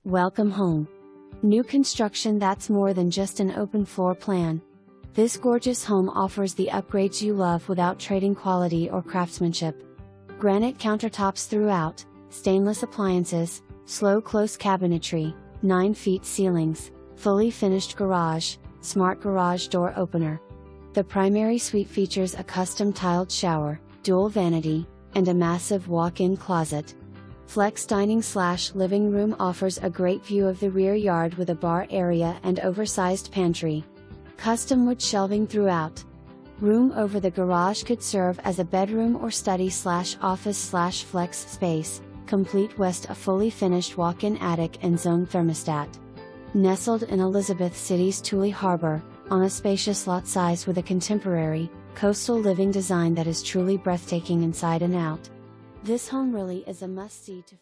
Welcome home. New construction that's more than just an open floor plan. This gorgeous home offers the upgrades you love without trading quality or craftsmanship. Granite countertops throughout, stainless appliances, slow close cabinetry, 9 feet ceilings, fully finished garage, smart garage door opener. The primary suite features a custom tiled shower, dual vanity, and a massive walk-in closet. Flex dining/living room offers a great view of the rear yard with a bar area and oversized pantry. Custom wood shelving throughout. Room over the garage could serve as a bedroom or study/office/flex space, complete west a fully finished walk-in attic and zone thermostat. Nestled in Elizabeth City's Tooley Harbor, on a spacious lot size with a contemporary, coastal living design that is truly breathtaking inside and out. This home really is a must-see to